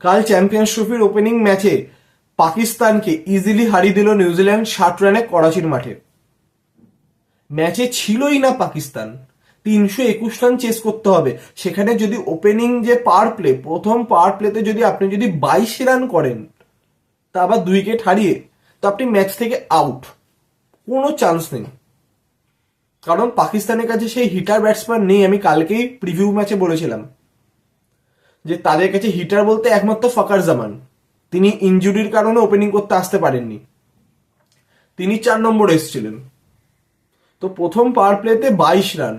কাল চ্যাম্পিয়ন্স ট্রফির ওপেনিং ম্যাচে পাকিস্তানকে ইজিলি হারিয়ে দিল নিউজিল্যান্ড 60 রানে করাচির মাঠে। ম্যাচে ছিলই না পাকিস্তান, 321 রান চেস করতে হবে। সেখানে যদি ওপেনিং যে পাওয়ার প্লে, প্রথম পাওয়ার প্লেতে যদি আপনি 22 রান করেন, তা আবার 2 উইকেট হারিয়ে, তো আপনি ম্যাচ থেকে আউট, কোনো চান্স নেই। কারণ পাকিস্তানের কাছে সেই হিটার ব্যাটসম্যান নেই। আমি কালকেই প্রিভিউ ম্যাচে বলেছিলাম যে তাদের কাছে হিটার বলতে একমাত্র ফকর জামান, তিনি ইনজুরির কারণে ওপেনিং করতে আসতে পারেননি, তিনি 4 নম্বরে এসেছিলেন। তো প্রথম পাওয়ার প্লেতে 22 রান,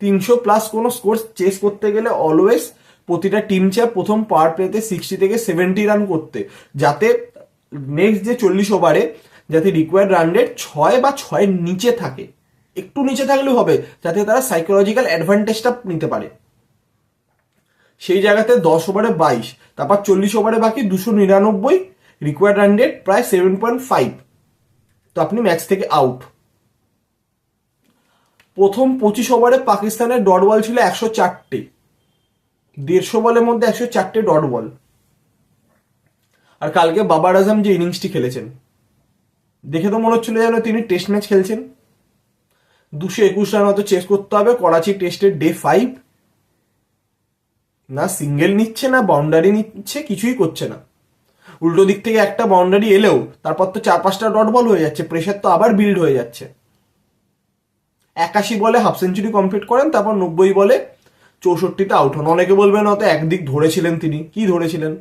300+ কোনো স্কোর চেস করতে গেলে অলওয়েজ প্রতিটা টিম চায় প্রথম পাওয়ার প্লেতে 60 থেকে 70 রান করতে, যাতে নেক্সট যে 40 ওভারে যাতে রিকোয়ার্ড রান রেট 6 বা 6-এর নিচে থাকে, একটু নিচে থাকলেও হবে, যাতে তারা সাইকোলজিক্যাল অ্যাডভান্টেজটা নিতে পারে। সেই জায়গাতে 10 ওভারে 22, তারপর 40 ওভারে বাকি 299, রিকোয়ার্ড রান রেট প্রায় 7.5, তো আপনি ম্যাচ থেকে আউট। প্রথম 25 ওভারে পাকিস্তানের ডট বল ছিল 104টে, 150 বলের মধ্যে 104টে ডট বল। আর কালকে বাবার আজম যে ইনিংসটি খেলেছেন, দেখে তো মনে হচ্ছিল যেন তিনি টেস্ট ম্যাচ খেলছেন। 221 রান হয়তো চেস করতে হবে করাচি টেস্টের ডে 5, না সিঙ্গেল নিচ্ছে না বাউন্ডারি নিচ্ছে, কিছুই করছে না। উল্টো দিক থেকে একটা বাউন্ডারি এলেও তারপর তো 4-5টা ডট বল হয়ে যাচ্ছে, প্রেশার তো আবার বিল্ড হয়ে যাচ্ছে। 81 বলে হাফ সেঞ্চুরি কমপ্লিট করেন, তারপর 90 বলে 64তে আউট হন। অনেকে বলবেন হয়তো একদিক ধরেছিলেন, তিনি কি ধরেছিলেন,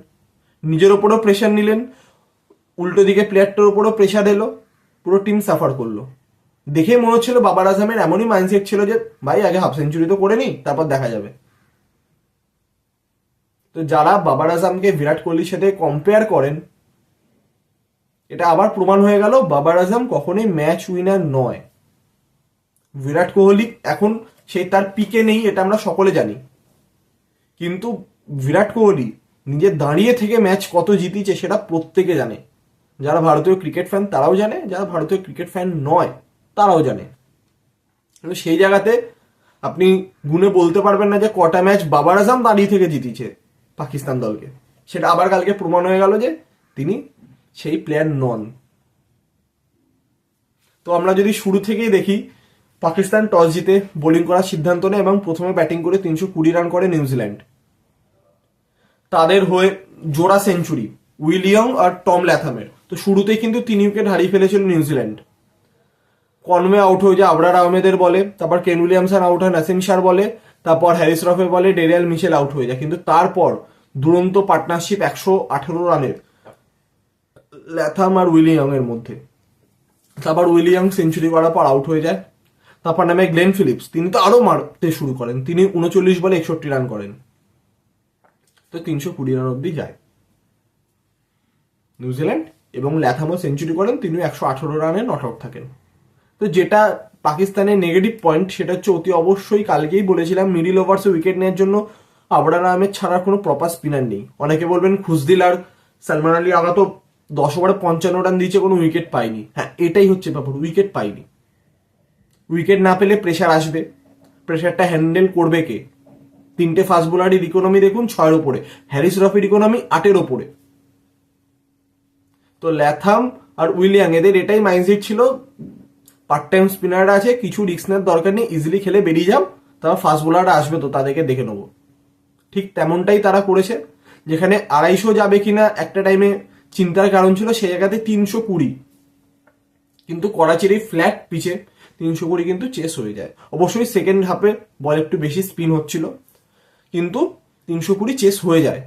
নিজের ওপরও প্রেশার নিলেন, উল্টো দিকে প্লেয়ারটার ওপরও প্রেশার এলো, পুরো টিম সাফার করলো। দেখে মনে হচ্ছিল বাবার আজমের এমনই মাইন্ডসেট ছিল যে ভাই আগে হাফ সেঞ্চুরি তো করে নি, তারপর দেখা যাবে। তো যারা বাবার আজমকে বিরাট কোহলির সাথে কম্পেয়ার করেন, এটা আবার প্রমাণ হয়ে গেল বাবার আজম কখনোই ম্যাচ উইনার নয়। বিরাট কোহলি এখন সেই তার পিকে নেই, এটা আমরা সকলে জানি, কিন্তু বিরাট কোহলি নিজে দাঁড়িয়ে থেকে ম্যাচ কত জিতিয়েছে সেটা প্রত্যেকে জানে। যারা ভারতীয় ক্রিকেট ফ্যান তারাও জানে, যারা ভারতীয় ক্রিকেট ফ্যান নয় তারাও জানে। কিন্তু সেই জায়গাতে আপনি গুনে বলতে পারবেন না যে কটা ম্যাচ বাবার আজম দাঁড়িয়ে থেকে জিতিয়েছে পাকিস্তান দলকে। সেটা আবার কালকে প্রমাণ হয়ে গেল যে তিনি সেই প্লেয়ার নন। তো আমরা যদি শুরু থেকেই দেখি, পাকিস্তান টস জিতে বোলিং করার সিদ্ধান্ত নেয় এবং প্রথমে ব্যাটিং করে 320 রান করে নিউজিল্যান্ড। তাদের হয়ে জোড়া সেঞ্চুরি উইলিয়াম আর টম ল্যাথামের। তো শুরুতেই কিন্তু 3 উইকেট হারিয়ে ফেলেছিল নিউজিল্যান্ড। কনওয়ে আউট হয়ে যায় আবরার আহমেদের বলে, তারপর কেন উইলিয়ামসন আউট হয় নাসিম শাহর বলে, তারপর হ্যারিস রফের বলে ডেরিয়াল মিশেল আউট হয়ে যায়। কিন্তু তারপর দুরন্ত পার্টনারশিপ 118 রানের ল্যাথাম আর উইলিয়াম এর মধ্যে। তারপর উইলিয়াম সেঞ্চুরি করার পর আউট হয়ে যায়। তারপর নামে গ্লেন ফিলিপস, তিনি তো আরো মারতে শুরু করেন, তিনি 39 বলে 61 রান করেন। তো 320 রান অব্দি যায় নিউজিল্যান্ড, এবং ল্যাথামও সেঞ্চুরি করেন, তিনি 118 রানে নট আউট থাকেন। তো যেটা পাকিস্তানের নেগেটিভ পয়েন্ট সেটা হচ্ছে অতি অবশ্যই কালকেই বলেছিলাম মিডিল ওভার্সে উইকেট নেওয়ার জন্য আবরার আহমেদ ছাড়া কোনো প্রপার স্পিনার নেই। অনেকে বলবেন খুসদিল আর সালমান আলী আগা তো 10 ওভারে 55 রান দিয়েছে, কোনো উইকেট পায়নি। হ্যাঁ, এটাই হচ্ছে ব্যাপার, উইকেট পায়নি। উইকেট না পেলে প্রেশার আসবে, প্রেশারটা হ্যান্ডেল করবে কে? 3টে ফাস্ট বোলারের ইকোনমি দেখুন 6-এর ওপরে, হ্যারিস রফির ইকোনমি 8-এর ওপরে। তো ল্যাথাম আর উইলিয়াম এদের এটাই মাইন্ডসেট ছিল, পার্ট টাইম স্পিনাররা আছে, কিছু রিস্ক নেওয়ার দরকার নেই, ইজিলি খেলে বেরিয়ে যাও, তারপর ফাস্ট বোলাররা আসবে তো তাদেরকে দেখে নেবো। ঠিক তেমনটাই তারা করেছে। যেখানে 250 যাবে কিনা একটা টাইমে চিন্তার কারণ ছিল, সেই জায়গাতে 320, কিন্তু করাচির এই ফ্ল্যাট পিচে 320 কিন্তু চেস হয়ে যায়। অবশ্যই সেকেন্ড হাফে বল একটু বেশি স্পিন হচ্ছিল, কিন্তু 320 চেস হয়ে যায়।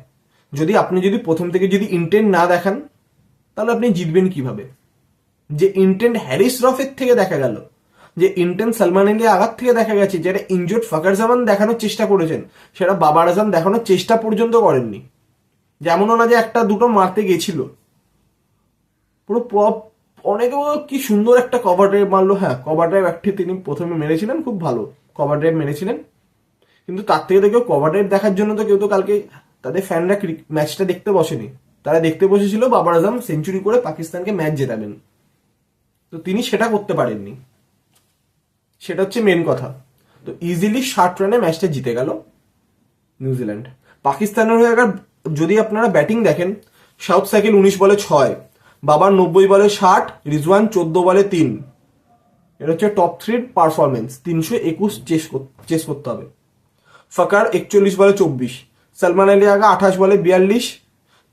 আপনি প্রথম থেকে ইন্টেন্ট না দেখান, তাহলে আপনি জিতবেন কিভাবে? যে ইন্টেন্ট হ্যারিস রফের থেকে দেখা গেল, যে ইন্টেন্ট সালমান আলী আঘাত থেকে দেখা গেছে, যেটা ইনজুর্ড ফকর জামান দেখানোর চেষ্টা করেছেন, সেটা বাবার আজম দেখানোর চেষ্টা পর্যন্ত করেননি। যেমনও না যে একটা দুটো মারতে গেছিল, পুরো অনেকে কি সুন্দর একটা কভার ড্রাইভ মারলো। হ্যাঁ, কভার ড্রাইভ একটি তিনি প্রথমে মেরেছিলেন, খুব ভালো কভার ড্রাইভ মেরেছিলেন, কিন্তু তার থেকে তো কেউ কভার ড্রাইভ দেখার জন্য তো কেউ তো কালকে তাদের ফ্যানরা ম্যাচটা দেখতে বসেনি, তারা দেখতে বসেছিল বাবার আজম সেঞ্চুরি করে পাকিস্তানকে ম্যাচ জেতাবেন। তো তিনি সেটা করতে পারেননি, সেটা হচ্ছে মেন কথা। তো ইজিলি 60 রানে ম্যাচটা জিতে গেল নিউজিল্যান্ড। পাকিস্তানের হয়ে আবার যদি আপনারা ব্যাটিং দেখেন, সাউথ সাইকেল 19 বলে 6, বাবার 90 বলে 60, রিজওয়ান 14 বলে 3। এটা হচ্ছে টপ থ্রির পারফরমেন্স। 321 চেস করতে হবে। ফকার 41 বলে 24, সলমান আলী আগা 28 বলে 42,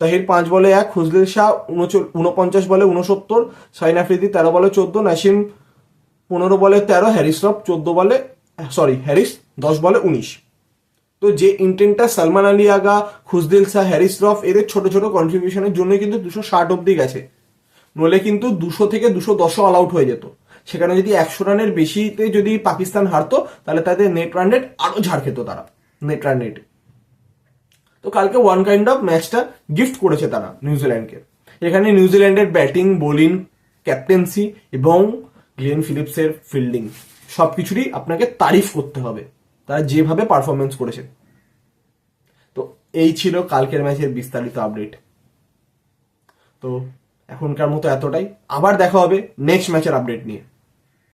তাহির 5 বলে 1, খুজদিল শাহ 49 বলে 69, শাহিন আফ্রিদি 13 বলে 14, নাসিম 15 বলে 13, হ্যারিস 10 বলে 19। তো যে ইন্টেন্টটা সলমান আলী আগা, খুজদিল শাহ, হ্যারিস রফ এদের ছোট ছোট কন্ট্রিবিউশনের জন্য কিন্তু 260 অব্দি গেছে, নলে কিন্তু 200 থেকে 210 অল আউট হয়ে যেত। সেখানে যদি 100 রানের বেশিতে যদি পাকিস্তান হারতো, তাহলে তাদের নেট রান রেট আরো ঝাড় খেত তারা, নেট রান রেট। তো কালকে ওয়ান কাইন্ড অফ ম্যাচটা গিফট করেছে তারা নিউজিল্যান্ডকে। এখানে নিউজিল্যান্ডের ব্যাটিং, বোলিং, ক্যাপ্টেন্সি এবং গ্লেন ফিলিপসের ফিল্ডিং সবকিছুরই আপনাকে তারিফ করতে হবে, তারা যেভাবে পারফরমেন্স করেছে। তো এই ছিল কালকের ম্যাচের বিস্তারিত আপডেট। তো এখনকার মতো এতটাই, আবার দেখা হবে নেক্সট ম্যাচের আপডেট নিয়ে।